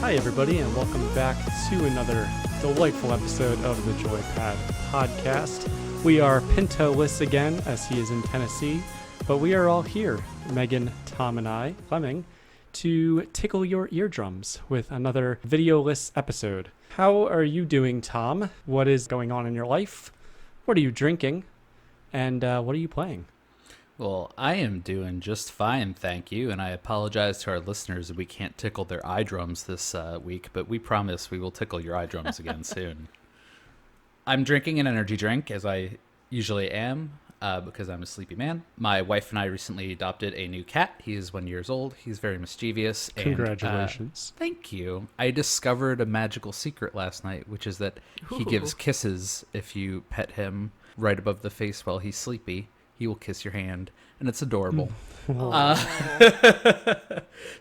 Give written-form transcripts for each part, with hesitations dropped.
Hi, everybody, and welcome back to another delightful episode of the JoyPad podcast. We are Pinto-less again, as he is in Tennessee, but we are all here, Megan, Tom, and I, Fleming, to tickle your eardrums with another video-less episode. How are you doing, Tom? What is going on in your life? What are you drinking? And what are you playing? Well, I am doing just fine, thank you, and I apologize to our listeners that we can't tickle their eye drums this week, but we promise we will tickle your eye drums again soon. I'm drinking an energy drink, as I usually am, because I'm a sleepy man. My wife and I recently adopted a new cat. He is 1 year old. He's very mischievous. Congratulations. And, thank you. I discovered a magical secret last night, which is that he gives kisses if you pet him right above the face while he's sleepy. He will kiss your hand, and it's adorable.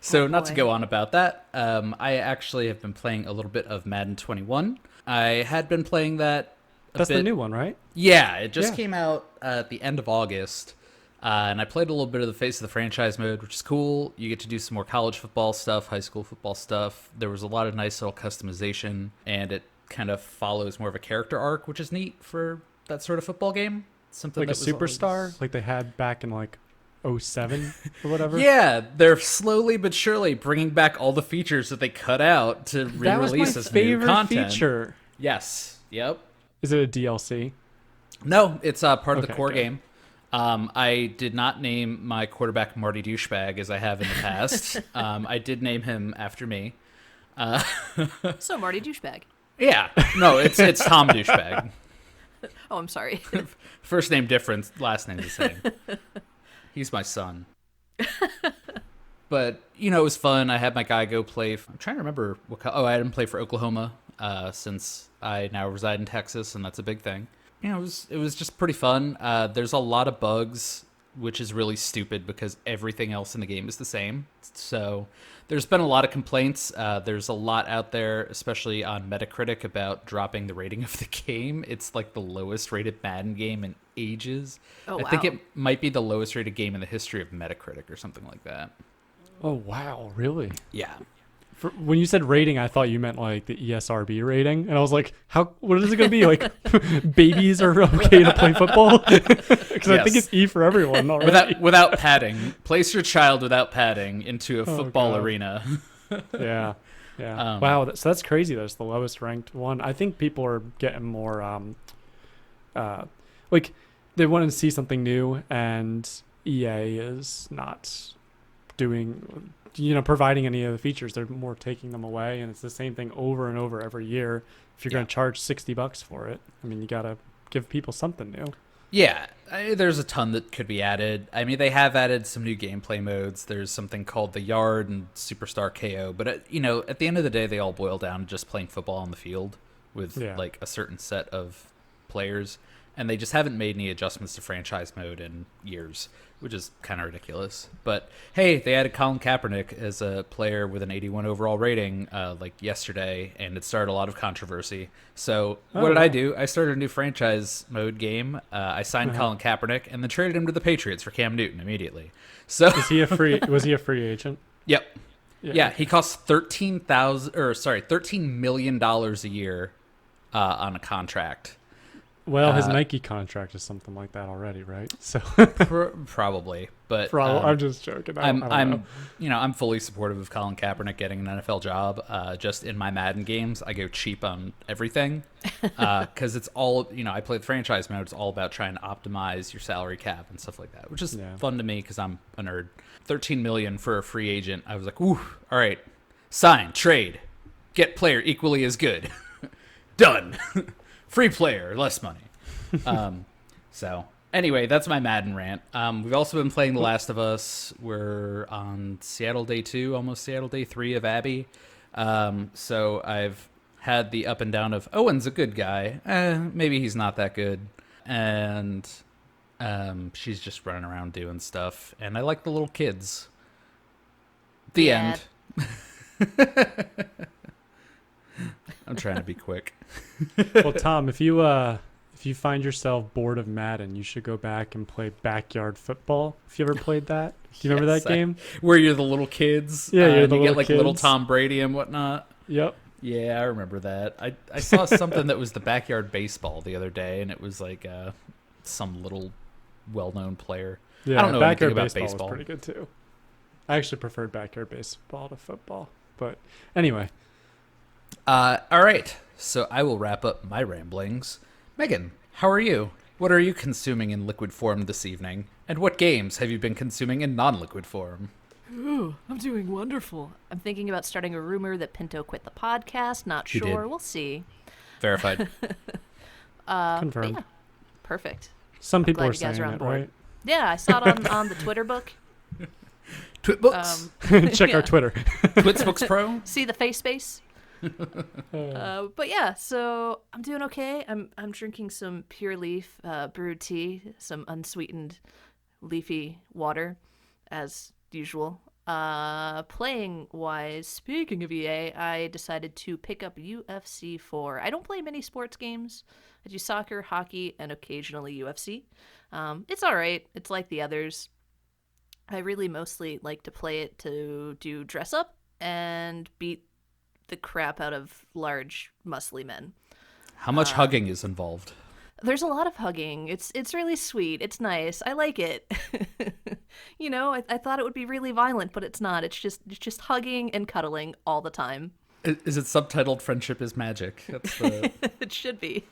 So not to go on about that, I actually have been playing a little bit of Madden 21. I had been playing that That's the new one, right? Yeah, it just came out at the end of August, and I played a little bit of the Face of the Franchise mode, which is cool. You get to do some more college football stuff, high school football stuff. There was a lot of nice little customization, and it kind of follows more of a character arc, which is neat for that sort of football game. Something like that a superstar, like they had back in like 07 or whatever. Yeah, they're slowly but surely bringing back all the features that they cut out to re-release as new content. Feature. Yes. Yep. Is it a DLC? No, it's part of the core good. game. I did not name my quarterback Marty Douchebag as I have in the past. I did name him after me. So Marty Douchebag. Yeah. No, it's Tom Douchebag. Oh, I'm sorry. First name different, last name the same. He's my son. But, it was fun. I had my guy go play. I'm trying to remember I had him play for Oklahoma since I now reside in Texas, and that's a big thing. It was just pretty fun. There's a lot of bugs, which is really stupid because everything else in the game is the same. So there's been a lot of complaints. There's a lot out there, especially on Metacritic, about dropping the rating of the game. It's like the lowest rated Madden game in ages. Oh, I think it might be the lowest rated game in the history of Metacritic or something like that. Oh, wow. Really? Yeah. When you said rating, I thought you meant like the ESRB rating. And I was like, what is it going to be? Like, babies are okay to play football? Because I think it's E for everyone already. Without padding. Place your child without padding into a football arena. Yeah. Wow. So that's crazy. That's the lowest ranked one. I think people are getting more, like, they want to see something new, and EA is not doing, providing any of the features. They're more taking them away, and it's the same thing over and over every year. If you're going to charge $60 for it, I mean, you got to give people something new. Yeah, there's a ton that could be added. I mean, they have added some new gameplay modes. There's something called the Yard and Superstar KO, but at the end of the day, they all boil down to just playing football on the field with like a certain set of players, and they just haven't made any adjustments to franchise mode in years, which is kind of ridiculous. But hey, they added Colin Kaepernick as a player with an 81 overall rating like yesterday, and it started a lot of controversy. So what did I do? I started a new franchise mode game. I signed Colin Kaepernick and then traded him to the Patriots for Cam Newton immediately. So was he a free agent? Yep. Yeah, he costs $13 million a year on a contract. Well, his Nike contract is something like that already, right? So probably, but I'm just joking. I'm fully supportive of Colin Kaepernick getting an NFL job. Just in my Madden games, I go cheap on everything because it's all I play the franchise mode. It's all about trying to optimize your salary cap and stuff like that, which is fun to me because I'm a nerd. $13 million for a free agent. I was like, ooh, all right, sign, trade, get player equally as good, done. Free player, less money. So anyway, that's my Madden rant. We've also been playing The Last of Us. We're on Seattle Day 2, almost Seattle Day 3 of Abby. So I've had the up and down of Owen's a good guy. Maybe he's not that good. And she's just running around doing stuff. And I like the little kids. The end. I'm trying to be quick. Well, Tom, if you find yourself bored of Madden, you should go back and play Backyard Football. If you ever played that, do you remember that game? Where you're the little kids? Yeah, you get like little Tom Brady and whatnot. Yep. Yeah, I remember that. I saw something that was the backyard baseball the other day, and it was like some little well-known player. Yeah, I don't know anything backyard about baseball baseball. was pretty good too. I actually preferred backyard baseball to football. But anyway. All right, so I will wrap up my ramblings. Megan, how are you? What are you consuming in liquid form this evening? And what games have you been consuming in non-liquid form? Ooh, I'm doing wonderful. I'm thinking about starting a rumor that Pinto quit the podcast. Not He sure. did. We'll see. Verified. But Confirmed. yeah, perfect. Some people glad are you guys saying are on it, board. right? Yeah, I saw it on the Twitter book. Twitbooks? Check Yeah. our Twitter. Twitsbooks Pro? See the face space. But yeah, so I'm doing okay. I'm drinking some pure leaf brewed tea, some unsweetened leafy water, as usual. Playing wise, speaking of EA, I decided to pick up UFC 4. I don't play many sports games. I do soccer, hockey, and occasionally UFC. It's all right. It's like the others. I really mostly like to play it to do dress up and beat the crap out of large, muscly men. How much hugging is involved? There's a lot of hugging. It's really sweet. It's nice. I like it. You know, I thought it would be really violent, but it's not. It's just hugging and cuddling all the time. Is it subtitled "Friendship is Magic"? That's the... It should be.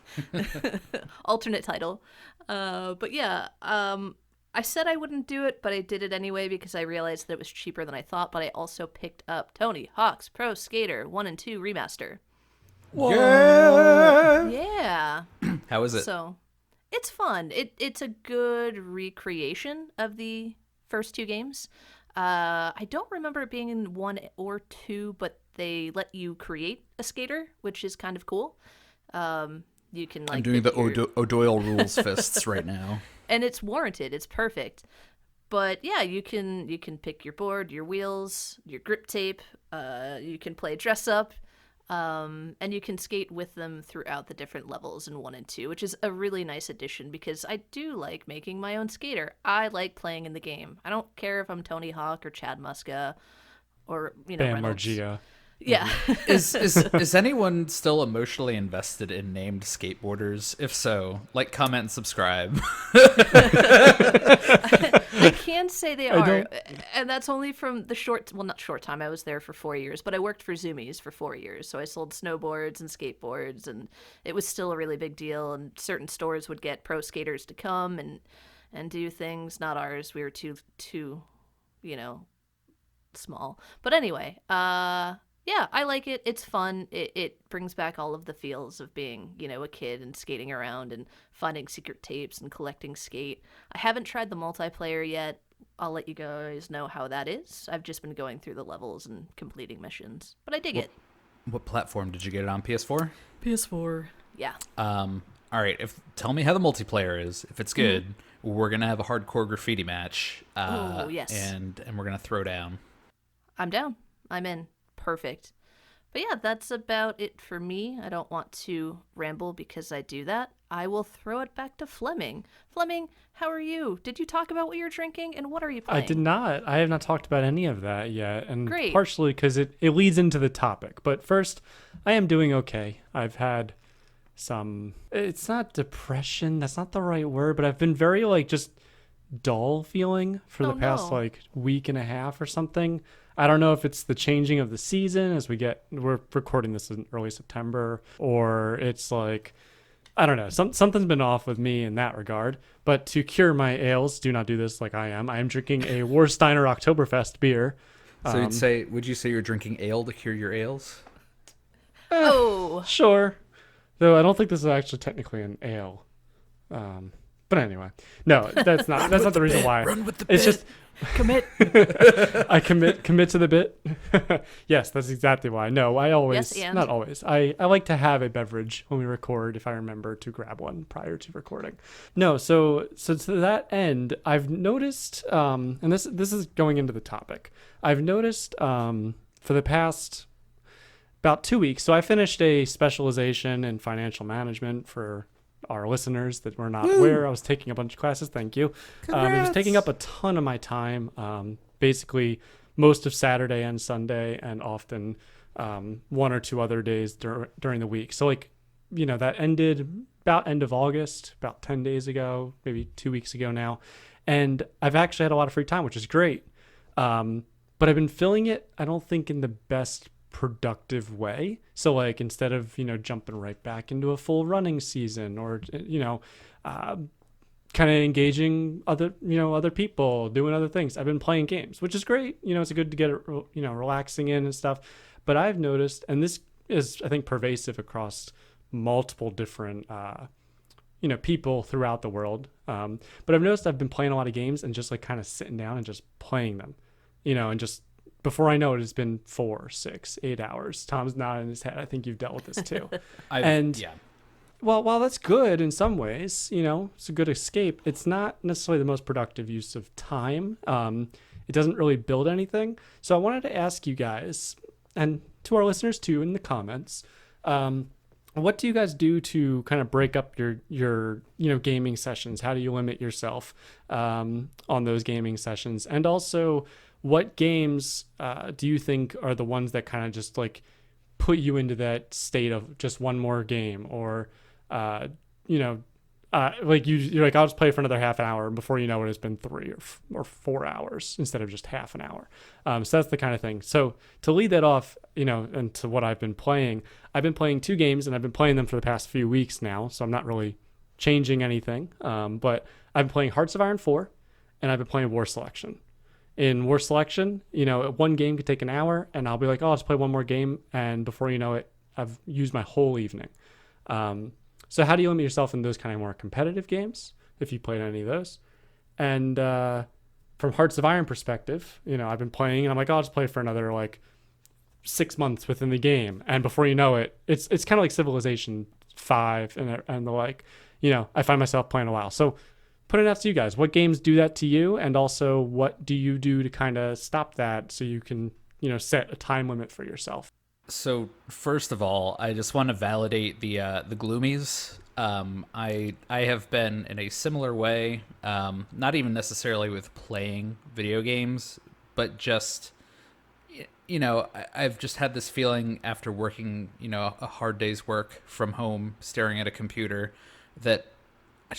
Alternate title. But yeah, I said I wouldn't do it, but I did it anyway because I realized that it was cheaper than I thought, but I also picked up Tony Hawk's Pro Skater 1 and 2 Remaster. Yeah. Yeah. How is it? So, it's fun. It's a good recreation of the first two games. I don't remember it being in 1 or 2, but they let you create a skater, which is kind of cool. You can like I'm doing the pick your- O'Doyle rules fists right now. and it's warranted. It's perfect. But yeah, you can pick your board, your wheels, your grip tape. You can play dress up, and you can skate with them throughout the different levels in 1 and 2, which is a really nice addition because I do like making my own skater. I like playing in the game. I don't care if I'm Tony Hawk or Chad Muska or Bam Reynolds. Margera. Yeah. Is anyone still emotionally invested in named skateboarders? If so, like, comment, and subscribe. I can say they are, don't- and that's only from the not short time. I was there for 4 years, but I worked for Zoomies for 4 years, so I sold snowboards and skateboards, and it was still a really big deal. And certain stores would get pro skaters to come and do things. Not ours. We were too small. But anyway, yeah, I like it. It's fun. It brings back all of the feels of being, a kid and skating around and finding secret tapes and collecting skate. I haven't tried the multiplayer yet. I'll let you guys know how that is. I've just been going through the levels and completing missions. But I dig it. What platform did you get it on? PS4? PS4. Yeah. All right. Tell me how the multiplayer is. If it's good, we're gonna have a hardcore graffiti match. Oh, yes. And we're gonna throw down. I'm down. I'm in. Perfect. But yeah, that's about it for me. I don't want to ramble because I do that. I will throw it back to Fleming. Fleming, how are you? Did you talk about what you're drinking and what are you playing? I did not. I have not talked about any of that yet. And Great. partially because it leads into the topic. But first, I am doing okay. I've had it's not depression. That's not the right word. But I've been very just dull feeling for the past no. week and a half or something. I don't know if it's the changing of the season as we're recording this in early September, or it's I don't know. Something's been off with me in that regard. But to cure my ails, do not do this like I am. I am drinking a Warsteiner Oktoberfest beer. So would you say you're drinking ale to cure your ails? Oh. Sure. Though I don't think this is actually technically an ale. But anyway, no, that's not the reason why. Run with the It's bit. just Commit. I commit to the bit. Yes, that's exactly why. No, I always, Yes, and? not always. I like to have a beverage when we record if I remember to grab one prior to recording. No, so to that end, I've noticed, and this is going into the topic. I've noticed for the past about 2 weeks. So I finished a specialization in financial management for our listeners that were not aware. I was taking a bunch of classes. Thank you. It was taking up a ton of my time, basically most of Saturday and Sunday, and often one or two other days during the week. So like, that ended about end of August, about 10 days ago, maybe 2 weeks ago now. And I've actually had a lot of free time, which is great. But I've been filling it, I don't think, in the best productive way. So like, instead of, jumping right back into a full running season or, kind of engaging other people, doing other things, I've been playing games, which is great. It's good to get, relaxing in and stuff. But I've noticed, and this is, I think, pervasive across multiple different, people throughout the world. But I've noticed I've been playing a lot of games and just like kind of sitting down and just playing them, and just before I know it, it's been 4, 6, 8 hours. Tom's nodding his head. I think you've dealt with this too. Yeah. Well, while that's good in some ways, it's a good escape. It's not necessarily the most productive use of time. It doesn't really build anything. So I wanted to ask you guys, and to our listeners too, in the comments, what do you guys do to kind of break up your gaming sessions? How do you limit yourself on those gaming sessions? And also, what games do you think are the ones that kind of just like put you into that state of just one more game, or like you're like, I'll just play for another half an hour, and before you know it, it's been 3 or 4 hours instead of just half an hour. So that's the kind of thing. So to lead that off, and to what I've been playing 2 games, and I've been playing them for the past few weeks now, so I'm not really changing anything. But I've been playing Hearts of Iron 4, and I've been playing War Selection. In War Selection, one game could take an hour, and I'll be like, oh, I'll just play one more game, and before you know it, I've used my whole evening. So how do you limit yourself in those kind of more competitive games, if you played any of those? And from Hearts of Iron perspective, I've been playing, and I'm like, oh, I'll just play for another like 6 months within the game, and before you know it, it's kind of like Civilization 5 and the like. I find myself playing a while. So put it out to you guys. What games do that to you, and also what do you do to kind of stop that so you can set a time limit for yourself? So first of all, I just want to validate the gloomies. I have been in a similar way, not even necessarily with playing video games, but just I've just had this feeling after working a hard day's work from home, staring at a computer, that I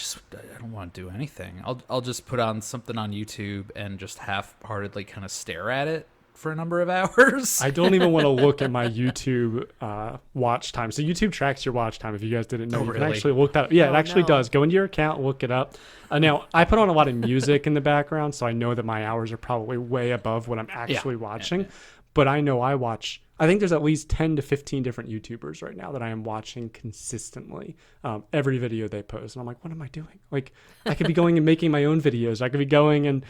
don't want to do anything. I'll just put on something on YouTube and just half-heartedly kind of stare at it for a number of hours. I don't even want to look at my YouTube watch time. So YouTube tracks your watch time. If you guys didn't know, you can actually look that up. Yeah, it actually does. Go into your account, look it up. Now, I put on a lot of music in the background, so I know that my hours are probably way above what I'm actually watching. Yeah. But I know I think there's at least 10 to 15 different YouTubers right now that I am watching consistently, every video they post. And I'm like, what am I doing? Like, I could be going and making my own videos. I could be going and,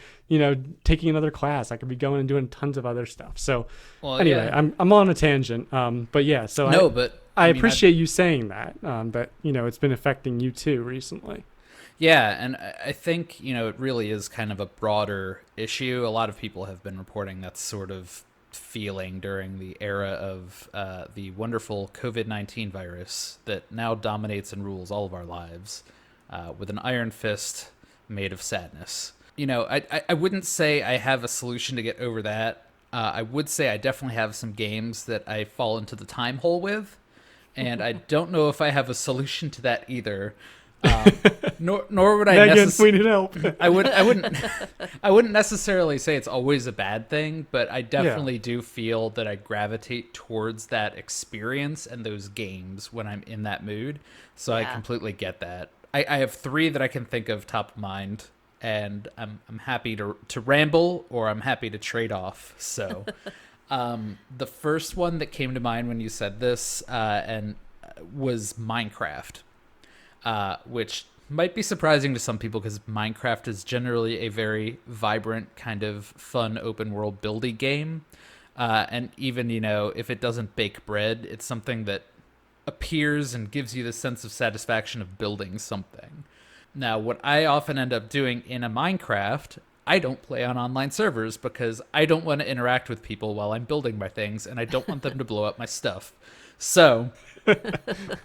taking another class. I could be going and doing tons of other stuff. So anyway, yeah. I'm on a tangent. But yeah, so I appreciate you saying that, that, it's been affecting you too recently. Yeah, and I think, it really is kind of a broader issue. A lot of people have been reporting that sort of feeling during the era of the wonderful COVID-19 virus that now dominates and rules all of our lives with an iron fist made of sadness. I wouldn't say I have a solution to get over that. I would say I definitely have some games that I fall into the time hole with, and I don't know if I have a solution to that either. Nor would I we need help. I wouldn't necessarily say it's always a bad thing, but I definitely do feel that I gravitate towards that experience and those games when I'm in that mood. So I completely get that. I have 3 that I can think of top of mind, and I'm happy to ramble, or I'm happy to trade off. So the first one that came to mind when you said this and was Minecraft. Which might be surprising to some people because Minecraft is generally a very vibrant, kind of fun open world buildy game. And even, if it doesn't bake bread, it's something that appears and gives you the sense of satisfaction of building something. Now, what I often end up doing in a Minecraft, I don't play on online servers because I don't want to interact with people while I'm building my things, and I don't want them to blow up my stuff. So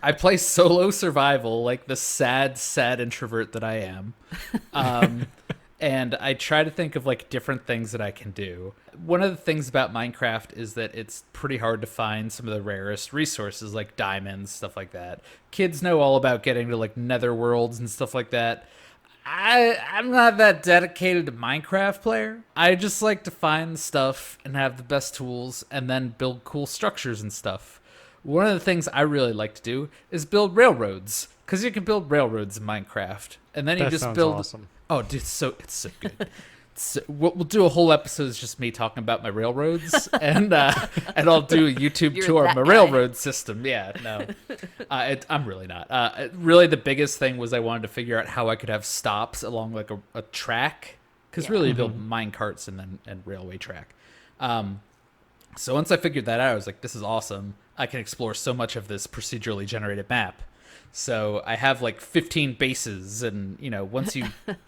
I play solo survival like the sad introvert that I am. and I try to think of like different things that I can do. One of the things about Minecraft is that it's pretty hard to find some of the rarest resources like diamonds, stuff like that. Kids know all about getting to like nether worlds and stuff like that. I'm not that dedicated to Minecraft player. I just like to find stuff and have the best tools and then build cool structures and stuff. One of the things I really like to do is build railroads, because you can build railroads in Minecraft, and then you That just sounds build. awesome. Oh, dude, it's so good. We'll do a whole episode is just me talking about my railroads, and I'll do a YouTube You're tour of that my guy. railroad system. Yeah, no, I'm really not. Really, the biggest thing was I wanted to figure out how I could have stops along like a track, because really you build mine carts and railway track. So once I figured that out, I was like, this is awesome. I can explore so much of this procedurally generated map. So I have like 15 bases, and once you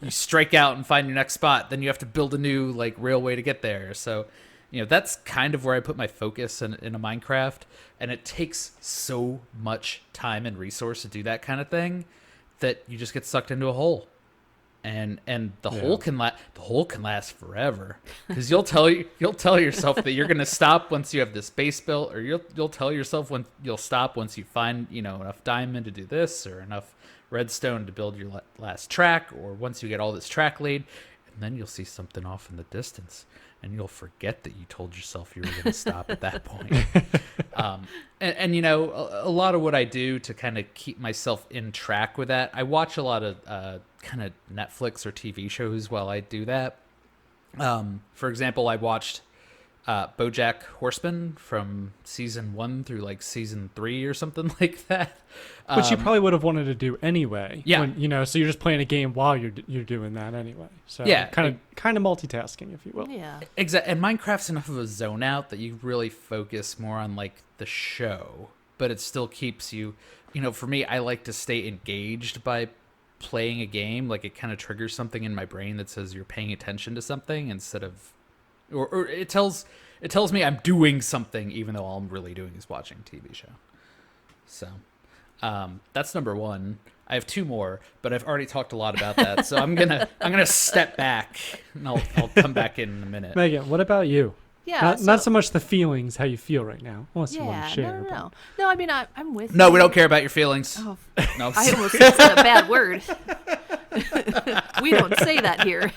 strike out and find your next spot, then you have to build a new like railway to get there. So that's kind of where I put my focus in a Minecraft, and it takes so much time and resource to do that kind of thing that you just get sucked into a hole. And the hole can last forever, because you'll tell yourself that you're gonna stop once you have this base built, or you'll tell yourself when you'll stop once you find enough diamond to do this, or enough redstone to build your last track, or once you get all this track laid, and then you'll see something off in the distance, and you'll forget that you told yourself you were gonna stop at that point. A lot of what I do to kind of keep myself in track with that, I watch a lot of kind of Netflix or TV shows while I do that. For example, I watched BoJack Horseman from season 1 through like season 3 or something like that. Which you probably would have wanted to do anyway. Yeah. When, so you're just playing a game while you're doing that anyway. So Yeah. kind of multitasking, if you will. Yeah. Exactly. And Minecraft's enough of a zone out that you really focus more on like the show, but it still keeps you, for me, I like to stay engaged by playing a game. Like it kind of triggers something in my brain that says you're paying attention to something instead of, or it tells me I'm doing something even though all I'm really doing is watching a TV show. So that's number 1. I have 2 more, but I've already talked a lot about that, so I'm gonna step back and I'll come back in a minute. Megan, what about you? Yeah. Not so much the feelings, how you feel right now, unless you want Yeah. to share. No. No, I mean, I'm with No, you. we don't care about your feelings. Oh, No, I almost said a bad word. We don't say that here.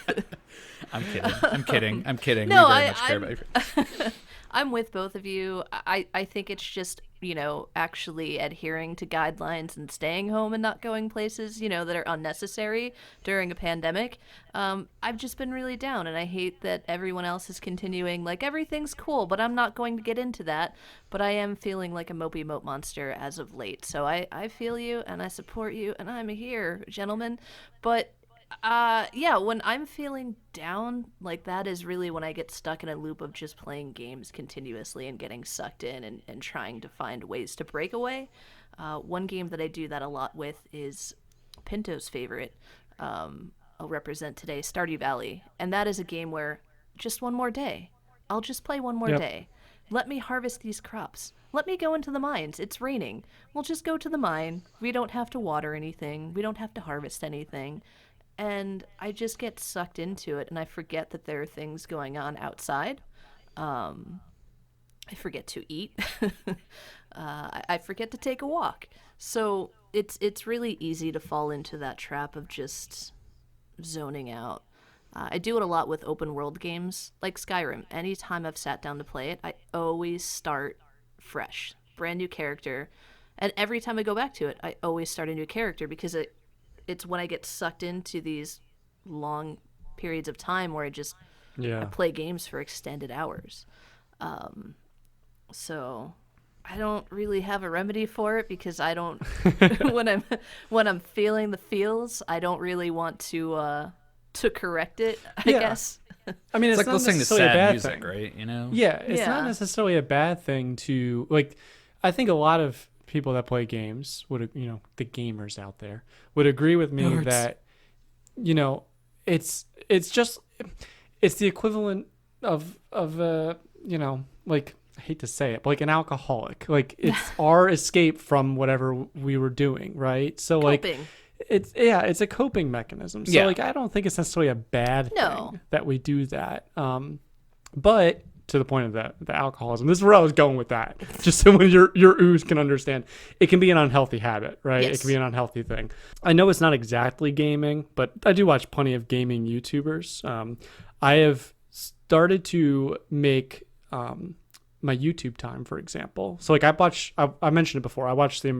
I'm kidding. No, we very much care about your feelings. I'm with both of you. I think it's just, actually adhering to guidelines and staying home and not going places, that are unnecessary during a pandemic. I've just been really down, and I hate that everyone else is continuing like everything's cool, but I'm not going to get into that. But I am feeling like a mopey mope monster as of late. So I feel you, and I support you, and I'm here, gentlemen. But when I'm feeling down, like that is really when I get stuck in a loop of just playing games continuously and getting sucked in and trying to find ways to break away. One game that I do that a lot with is Pinto's favorite. I'll represent today, Stardew Valley. And that is a game where just one more day. I'll just play one more day. Let me harvest these crops. Let me go into the mines. It's raining. We'll just go to the mine. We don't have to water anything. We don't have to harvest anything. And I just get sucked into it, and I forget that there are things going on outside. I forget to eat. I forget to take a walk. So it's really easy to fall into that trap of just zoning out. I do it a lot with open world games like Skyrim. Anytime I've sat down to play it, I always start fresh, brand new character. And every time I go back to it, I always start a new character, because it's when I get sucked into these long periods of time where I play games for extended hours. So I don't really have a remedy for it, because I don't when I'm feeling the feels, I don't really want to correct it, I guess. I mean, it's like not listening to necessarily a sad bad music, thing. right? Yeah, it's Yeah. not necessarily a bad thing to like. I think a lot of people that play games would, the gamers out there would agree with me Nerds. that, it's just it's the equivalent of like, I hate to say it, but like an alcoholic. Like it's our escape from whatever we were doing, right? So like Coping. it's a coping mechanism. So like I don't think it's necessarily a bad thing that we do that. But to the point of the alcoholism, this is where I was going with that. Just so when your ooze can understand, it can be an unhealthy habit, right? Yes. It can be an unhealthy thing. I know it's not exactly gaming, but I do watch plenty of gaming YouTubers. I have started to make my YouTube time, for example. So like I mentioned it before. I watched the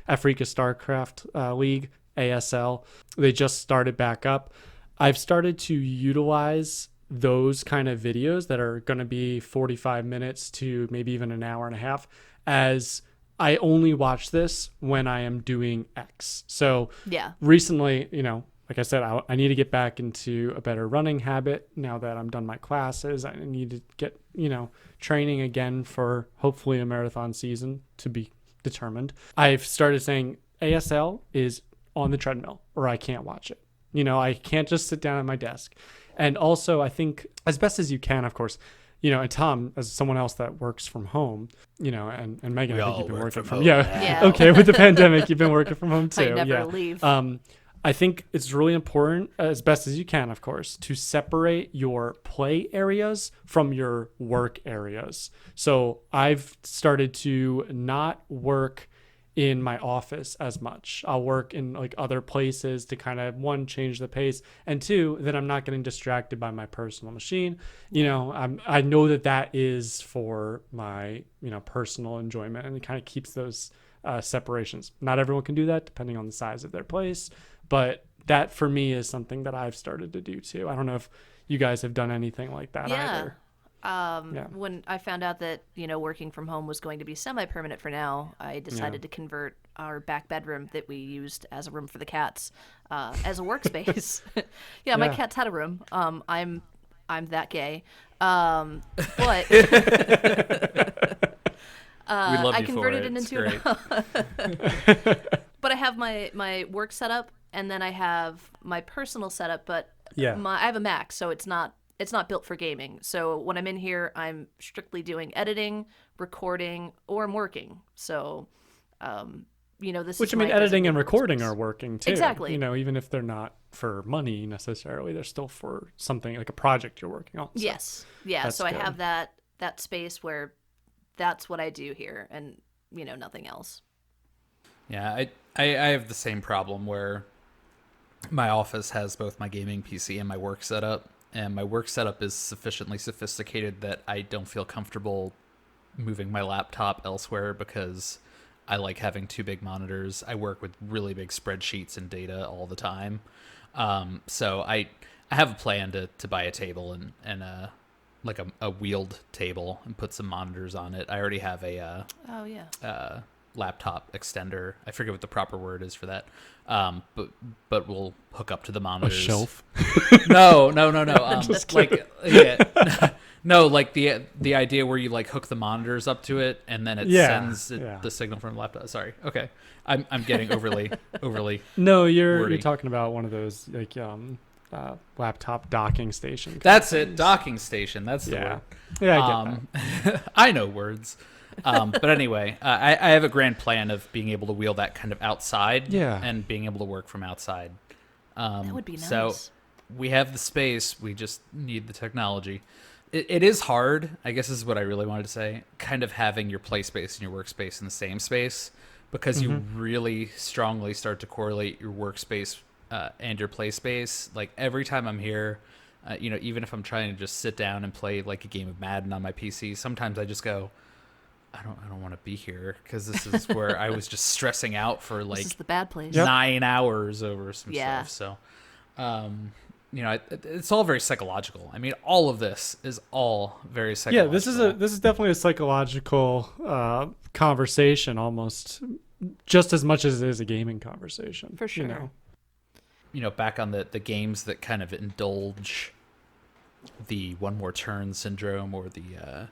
Afrika StarCraft League, ASL. They just started back up. I've started to utilize those kind of videos that are going to be 45 minutes to maybe even an hour and a half, as I only watch this when I am doing X. So recently, like I said, I need to get back into a better running habit now that I'm done my classes. I need to get, training again for hopefully a marathon season to be determined. I've started saying ASL is on the treadmill or I can't watch it. I can't just sit down at my desk. And also, I think as best as you can, of course, and Tom, as someone else that works from home, and Megan, I think you've been working from home. Yeah. Okay. With the pandemic, you've been working from home too. I never leave. I think it's really important, as best as you can, of course, to separate your play areas from your work areas. So I've started to not work in my office as much. I'll work in like other places to kind of, one, change the pace, and two, that I'm not getting distracted by my personal machine. I know that is for my, personal enjoyment, and it kind of keeps those separations. Not everyone can do that depending on the size of their place, but that for me is something that I've started to do too. I don't know if you guys have done anything like that either. When I found out that, working from home was going to be semi-permanent for now, I decided to convert our back bedroom that we used as a room for the cats as a workspace. My cats had a room. I'm that gay. But I converted it into but I have my work setup, and then I have my personal setup, but I have a Mac, so it's not built for gaming. So when I'm in here, I'm strictly doing editing, recording, or I'm working. So, this which, is editing and recording are working too. Exactly. Even if they're not for money necessarily, they're still for something like a project you're working on. So yes. Yeah. So good. I have that space where that's what I do here, and, nothing else. Yeah. I have the same problem where my office has both my gaming PC and my work setup. And my work setup is sufficiently sophisticated that I don't feel comfortable moving my laptop elsewhere because I like having two big monitors. I work with really big spreadsheets and data all the time. So I have a plan to buy a table and a wheeled table and put some monitors on it. I already have a laptop extender. I forget what the proper word is for that. But we'll hook up to the monitors. A shelf? No. No, like the idea where you like hook the monitors up to it and then it sends the signal from the laptop. Sorry. Okay. I'm getting overly. No, you're wordy. talking about one of those like laptop docking station. That's it. Docking station. That's the word. Yeah, I get that. I know words. But anyway, I have a grand plan of being able to wheel that kind of outside and being able to work from outside. That would be nice. So we have the space. We just need the technology. It is hard, I guess is what I really wanted to say, kind of having your play space and your workspace in the same space, because you really strongly start to correlate your workspace and your play space. Like every time I'm here, even if I'm trying to just sit down and play like a game of Madden on my PC, sometimes I just go, I don't want to be here because this is where I was just stressing out for like this is the bad place. 9 hours over some stuff. So, it's all very psychological. I mean, all of this is all very psychological. Yeah, this is definitely a psychological conversation, almost just as much as it is a gaming conversation. For sure. Back on the games that kind of indulge the one more turn syndrome or the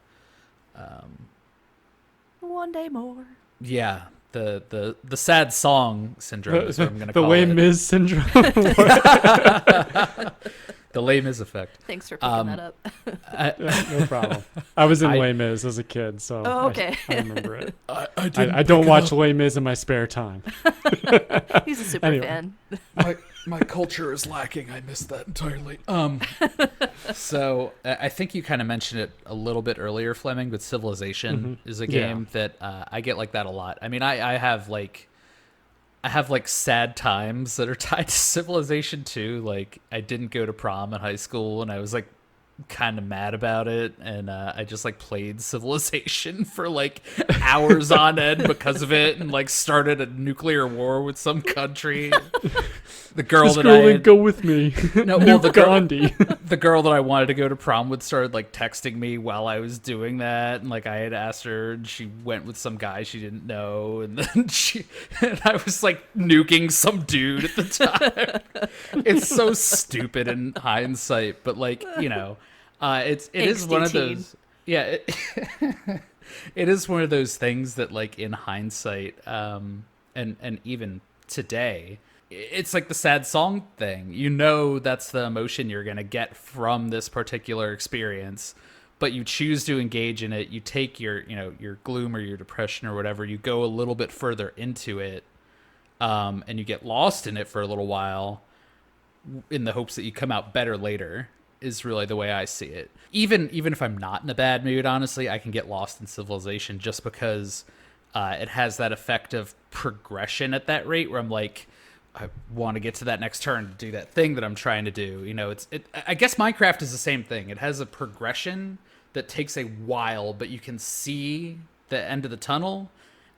one day more. Yeah, the sad song syndrome is what I'm going to call it. The Les Mis syndrome. The The Les Mis effect. Thanks for picking that up. No problem. I was in Les Mis as a kid, so okay. I remember it. I I don't watch Les Mis in my spare time. He's a super fan. My culture is lacking. I missed that entirely. So I think you kind of mentioned it a little bit earlier, Fleming, but Civilization is a game that I get like that a lot. I mean, I have like sad times that are tied to Civilization too. Like I didn't go to prom in high school, and I was like kind of mad about it, and I just like played Civilization for like hours on end because of it, and like started a nuclear war with some country. The girl that I go with me. No, well, the girl that I wanted to go to prom with started like texting me while I was doing that, and like I had asked her, and she went with some guy she didn't know, and then and I was like nuking some dude at the time. It's so stupid in hindsight, but like it is one of those. Yeah, it is one of those things that like in hindsight, and even today. It's like the sad song thing. You know that's the emotion you're going to get from this particular experience, but you choose to engage in it. You take your gloom or your depression or whatever, you go a little bit further into it, and you get lost in it for a little while in the hopes that you come out better later, is really the way I see it. Even if I'm not in a bad mood, honestly, I can get lost in Civilization just because it has that effect of progression at that rate where I'm like, I want to get to that next turn to do that thing that I'm trying to do. I guess Minecraft is the same thing. It has a progression that takes a while, but you can see the end of the tunnel,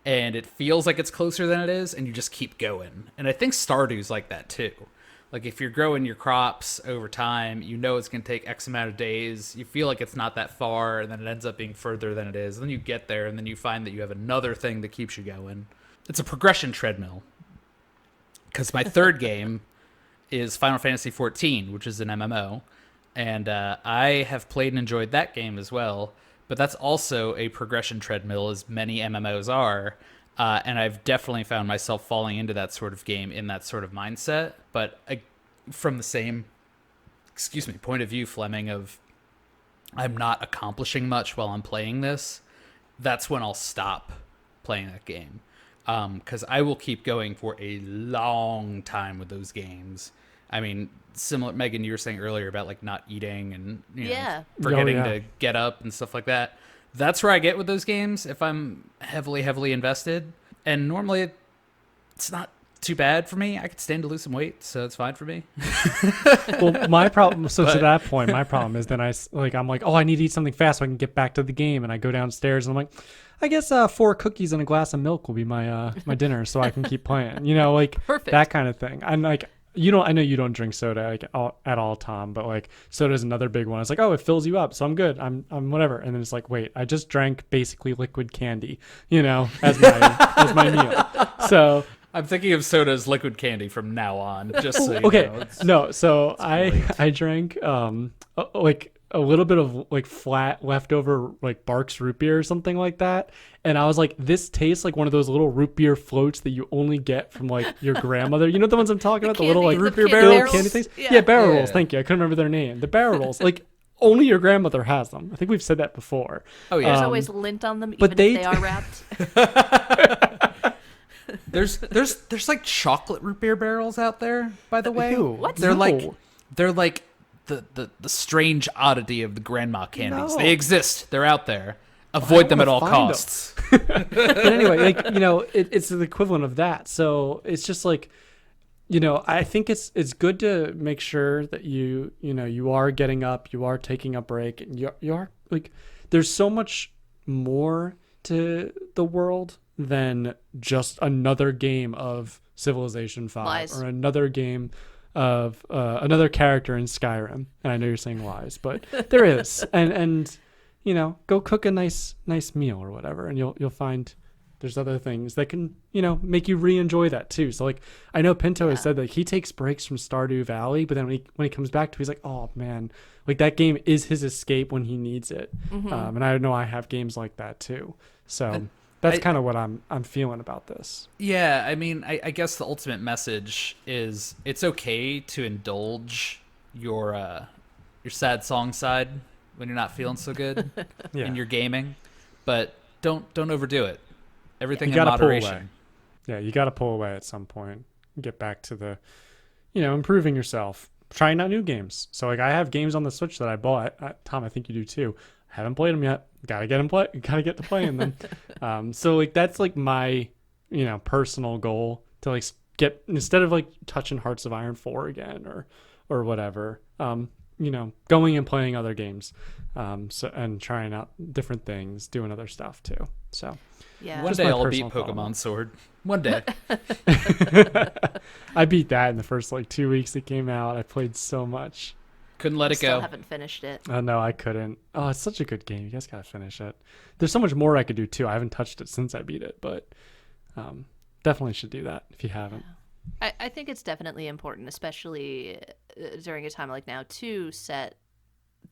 and it feels like it's closer than it is, and you just keep going. And I think Stardew's like that too. Like if you're growing your crops over time, it's going to take X amount of days. You feel like it's not that far, and then it ends up being further than it is. And then you get there, and then you find that you have another thing that keeps you going. It's a progression treadmill. Because my third game is Final Fantasy XIV, which is an MMO, and I have played and enjoyed that game as well, but that's also a progression treadmill, as many MMOs are, and I've definitely found myself falling into that sort of game in that sort of mindset, but from the same, point of view, Fleming, of I'm not accomplishing much while I'm playing this, that's when I'll stop playing that game. Because I will keep going for a long time with those games. I mean, similar, Megan, you were saying earlier about like not eating and forgetting to get up and stuff like that. That's where I get with those games if I'm heavily invested. And normally it's not too bad for me. I could stand to lose some weight, so it's fine for me. Well, my problem. So to that point, my problem is then I'm like, oh, I need to eat something fast so I can get back to the game, and I go downstairs and I'm like, I guess 4 cookies and a glass of milk will be my my dinner, so I can keep playing. Perfect. That kind of thing. I'm like, I know you don't drink soda at all, Tom, but like soda is another big one. It's like, oh, it fills you up, so I'm good. I'm whatever. And then it's like, wait, I just drank basically liquid candy, as my meal. So I'm thinking of soda as liquid candy from now on. Just so okay, no. So I drank like a little bit of like flat leftover like Barks root beer or something like that, and I was like, this tastes like one of those little root beer floats that you only get from like your grandmother. You know the ones I'm talking about, the little like root beer barrel candy things. Yeah, barrel rolls. Thank you. I couldn't remember their name. The barrel rolls. Like only your grandmother has them. I think we've said that before. Oh yeah. There's always lint on them, even if they are wrapped. There's like chocolate root beer barrels out there, by the way. Ew. What? They're like the strange oddity of the grandma candies. No. They exist. They're out there. Avoid them at all costs. But anyway, like it's the equivalent of that. So it's just like, I think it's good to make sure that you are getting up, you are taking a break, and you are like, there's so much more to the world than just another game of Civilization 5 Lies. or another game of another character in Skyrim. And I know you're saying lies, but there is. And go cook a nice meal or whatever, and you'll find there's other things that can, make you re-enjoy that too. So like, I know Pinto has said that he takes breaks from Stardew Valley, but then when he comes back to it, he's like, oh man, like that game is his escape when he needs it. Mm-hmm. And I know I have games like that too. So that's kind of what I'm feeling about this. Yeah, I mean, I guess the ultimate message is it's okay to indulge your sad song side when you're not feeling so good Yeah. in your gaming, but don't overdo it. Everything You in gotta pull away. moderation. Yeah, you got to pull away at some point. Get back to the, improving yourself, trying out new games. So like I have games on the Switch that I bought. Tom, I think you do too. Haven't played them yet. Gotta get to playing them. So like that's like my, personal goal to like get, instead of like touching Hearts of Iron 4 again or whatever. Going and playing other games, and trying out different things, doing other stuff too. So Yeah. One Just day my I'll beat personal thought on Pokemon Sword. One day. I beat that in the first like 2 weeks it came out. I played so much. Couldn't let it Still go. haven't finished it. Oh no, I couldn't. Oh, it's such a good game. You guys gotta finish it. There's so much more I could do too. I haven't touched it since I beat it, but definitely should do that if you haven't. I think it's definitely important, especially during a time like now, to set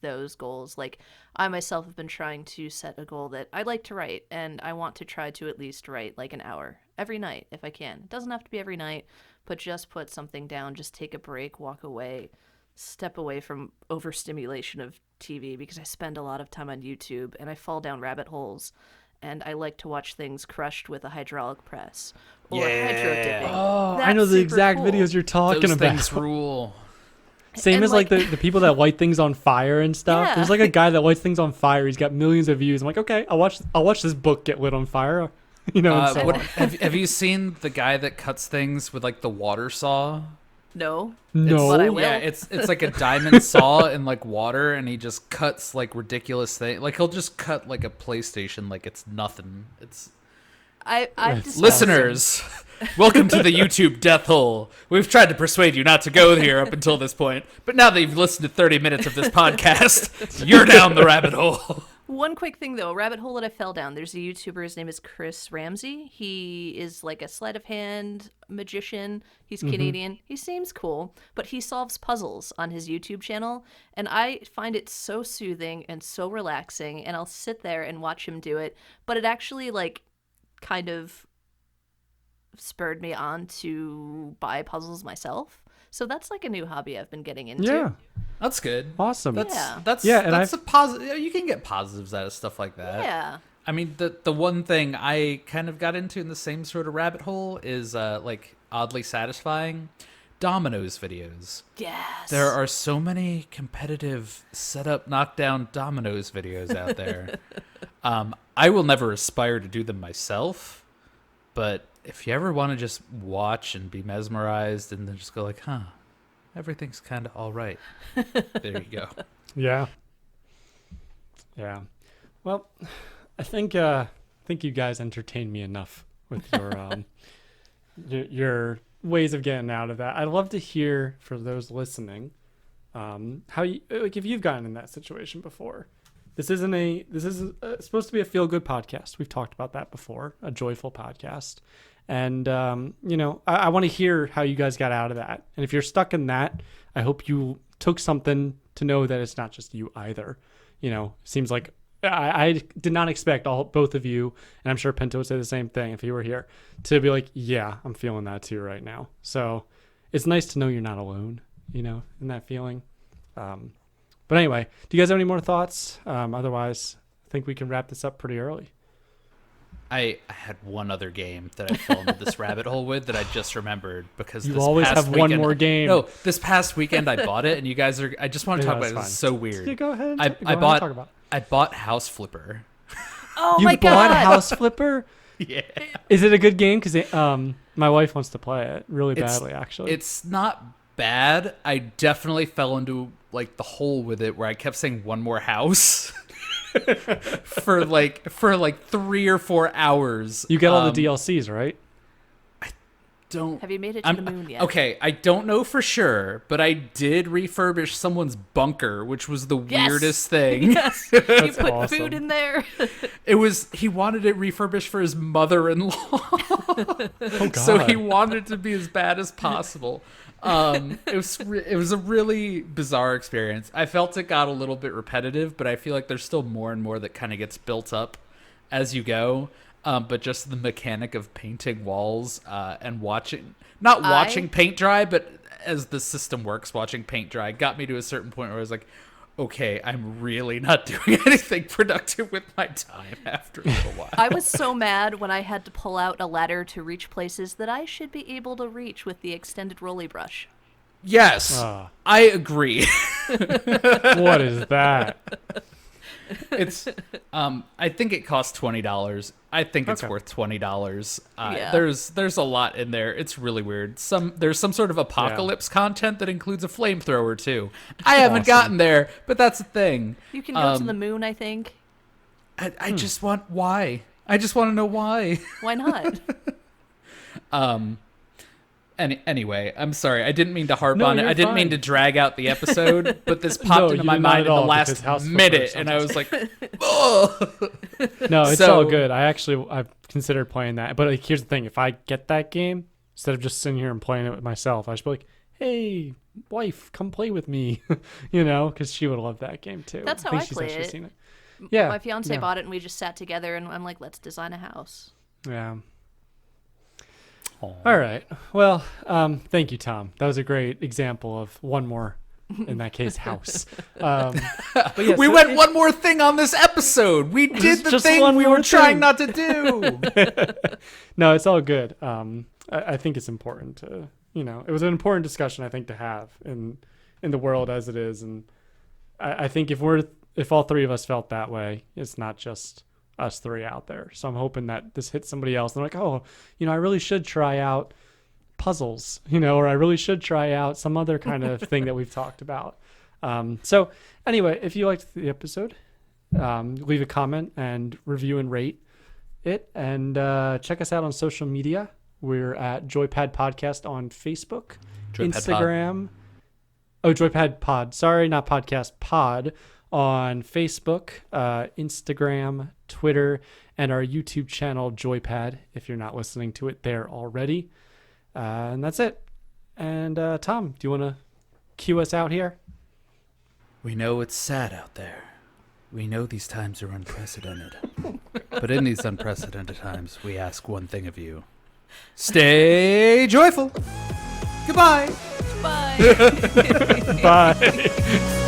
those goals. Like I myself have been trying to set a goal that I like to write, and I want to try to at least write like an hour every night if I can. It doesn't have to be every night, but just put something down, just take a break, walk away, step away from overstimulation of TV, because I spend a lot of time on YouTube and I fall down rabbit holes, and I like to watch things crushed with a hydraulic press or hydro dipping. Oh, I That's know the super exact cool. videos you're talking Those about. things rule. Same And, as like the people that light things on fire and stuff. Yeah. There's like a guy that lights things on fire. He's got millions of views. I'm like, okay, I'll watch this book get lit on fire. And so What, on. have you seen the guy that cuts things with like the water saw? No. No. But I will. Yeah, it's like a diamond saw in like water, and he just cuts like ridiculous things. Like he'll just cut like a PlayStation like it's nothing. It's I've That's discovered- listeners. Welcome to the YouTube death hole. We've tried to persuade you not to go here up until this point, but now that you've listened to 30 minutes of this podcast, you're down the rabbit hole. One quick thing though, a rabbit hole that I fell down. There's a YouTuber, his name is Chris Ramsey. He is like a sleight of hand magician. He's Canadian. He seems cool, but he solves puzzles on his YouTube channel, and I find it so soothing and so relaxing, and I'll sit there and watch him do it, but it actually like kind of spurred me on to buy puzzles myself. So that's like a new hobby I've been getting into. Yeah, That's good. awesome. Yeah. That's and that's a positive. You can get positives out of stuff like that. Yeah. I mean, the one thing I kind of got into in the same sort of rabbit hole is like oddly satisfying dominoes videos. Yes. There are so many competitive setup knockdown dominoes videos out there. I will never aspire to do them myself, but if you ever want to just watch and be mesmerized and then just go like, huh, everything's kind of all right. There you go. Yeah. Well, I think you guys entertained me enough with your your ways of getting out of that. I'd love to hear for those listening, how you, like, if you've gotten in that situation before. This is supposed to be a feel good podcast. We've talked about that before, a joyful podcast. And, I want to hear how you guys got out of that. And if you're stuck in that, I hope you took something to know that it's not just you either. Seems like I did not expect both of you, and I'm sure Pinto would say the same thing if he were here, to be like, yeah, I'm feeling that too right now. So it's nice to know you're not alone, in that feeling. But anyway, do you guys have any more thoughts? Otherwise, I think we can wrap this up pretty early. I had one other game that I fell into this rabbit hole with that I just remembered because You this always past have one weekend- more game. No, this past weekend I bought it, and you guys are. I just want to talk about it. This is so weird. Yeah, go ahead. I bought House Flipper. Oh You my bought god. House Flipper? Yeah, Is it a good game? Because my wife wants to play it really It's- badly, actually. it's not bad. I definitely fell into like the hole with it where I kept saying one more house for like 3 or 4 hours. You get all the DLCs, right? Don't Have you made it to the moon yet? Okay, I don't know for sure, but I did refurbish someone's bunker, which was the Yes. weirdest thing. Yes. You put awesome. food in there. He wanted it refurbished for his mother-in-law. Oh, God. So he wanted it to be as bad as possible. It was a really bizarre experience. I felt it got a little bit repetitive, but I feel like there's still more and more that kind of gets built up as you go. but just the mechanic of painting walls and not watching paint dry, but as the system works, watching paint dry got me to a certain point where I was like, okay, I'm really not doing anything productive with my time after a little while. I was so mad when I had to pull out a ladder to reach places that I should be able to reach with the extended rolly brush. Yes, I agree. What is that? It's I think it costs $20. I think it's worth $20. Yeah. There's a lot in there. It's really weird. There's some sort of apocalypse content that includes a flamethrower too. I haven't gotten there, but that's a thing. You can go to the moon, I think. I just want why. I just want to know why. Why not? Anyway, I'm sorry. I didn't mean to harp No, on it. you're I didn't mean fine. to drag out the episode, but this popped No, into you my did not mind at in the all, last because House Flipper minute, sounds and I was like, oh. No, it's So- all good. I've considered playing that, but like, here's the thing: if I get that game, instead of just sitting here and playing it with myself, I should be like, "Hey, wife, come play with me," because she would love that game too. That's how think I she's play actually it. seen it. Yeah, My fiance yeah. bought it and we just sat together and I'm like, let's design a house. Yeah. All right. Well, thank you, Tom. That was a great example of one more, in that case, house. But yeah, We so went one more thing on this episode. We did the just thing one we more were trying thing. not to do. No, it's all good. I think it's important to, it was an important discussion, I think, to have in the world as it is. And I think if all three of us felt that way, it's not just us three out there. So I'm hoping that this hits somebody else. They're like, oh, I really should try out puzzles, or I really should try out some other kind of thing that we've talked about. So anyway, if you liked the episode, leave a comment and review and rate it, and check us out on social media. We're at JoyPad Podcast on Facebook, JoyPad Instagram. Oh, JoyPad Pod. Sorry, not podcast, pod on Facebook, Instagram, Twitter, and our YouTube channel, JoyPad, if you're not listening to it there already. And that's it. And Tom, do you want to cue us out here? We know it's sad out there. We know these times are unprecedented. But in these unprecedented times, we ask one thing of you. Stay joyful. Goodbye. Bye. Bye.